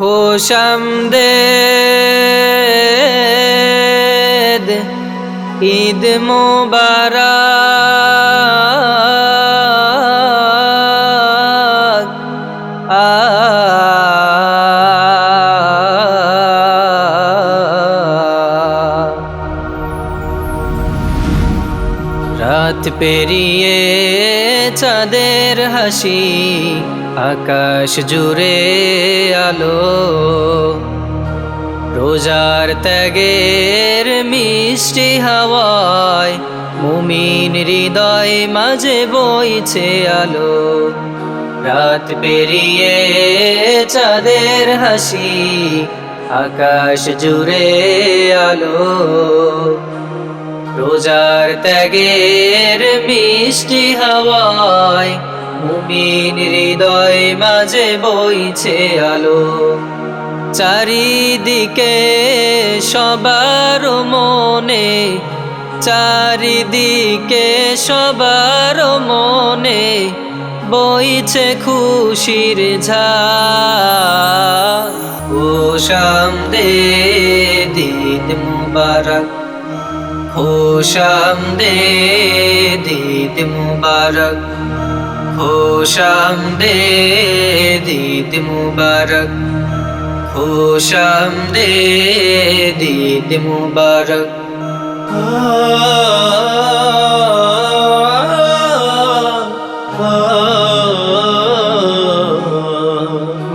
খুশামদেদ ঈদ মুবারক রাত পেরিয়ে চাঁদের হাসি আকাশ জুড়ে আলো রোজার ত্যাগের মিষ্টি হাওয়ায় মুমিন হৃদয় মাঝে বইছে আলো রাত পেরিয়ে চাঁদের হাসি আকাশ জুড়ে আলো রোজার ত্যাগের মিষ্টি হাওয়ায় মুমিন হৃদয় মাঝে বইছে আলো চারিদিকে সবার মনে চারিদিকে সবার মনে বইছে খুশির ঝাঁ খুশামদেদ ঈদ মুবারক খুশামদেদ ঈদ মুবারক খুশামদেদ ঈদ মুবারক খুশামদেদ ঈদ মুবারক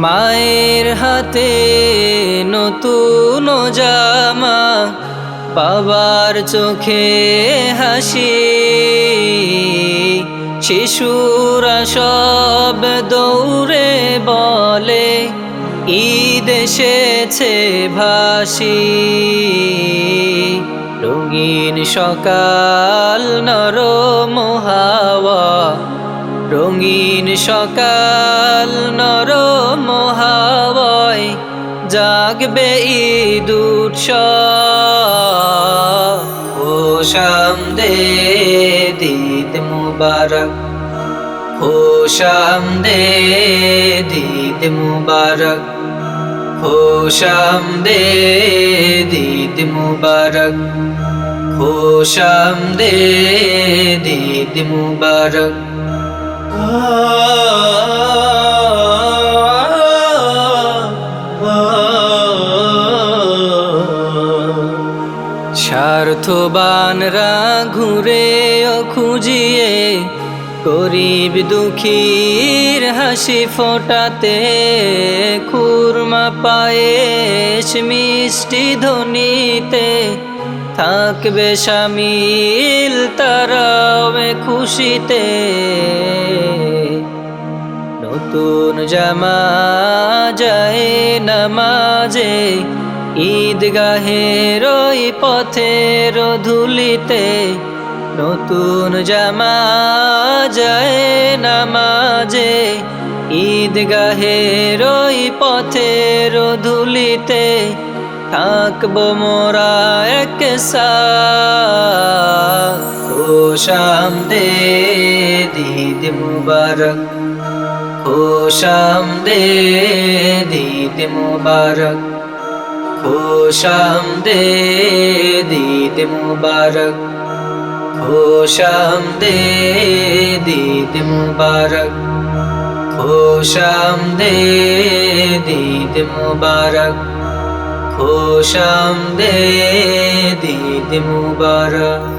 মায়ের হাতে নতুন জামা বাবার চোখে হাসি শিশুরা সব দৌড়ে বলে ঈদ এসেছে ভাসি রঙিন সকাল নরম হাওয়া রঙিন সকাল নরম হাওয়ায় জাগবে ঈদ উৎসব খুশামদেদ ঈদ মুবারক খুশামদেদ ঈদ মুবারক খুশামদেদ ঈদ মুবারক খুশামদেদ ঈদ মুবারক স্বার্থবানরা ঘুরে ও খুঁজিয়ে গরিব দুঃখীর হাসি ফোটাতে খুরমা পায়েস মিষ্টি ধ্বনিতে থাকবে শামিল তারাও খুশিতে নতুন জামা যায় নামাজে ঈদগাহের ওই পথের ধুলিতে নতুন জামা যায় নামাজে ঈদগাহের ওই পথের ধুলিতে থাকবো মোরা একসাথ খুশামদেদ ঈদ মুবারক খুশামদেদ ঈদ মুবারক খুশামদেদ ঈদ মুবারক খুশামদেদ ঈদ মুবারক খুশামদেদ ঈদ মুবারক খুশামদেদ ঈদ মুবারক।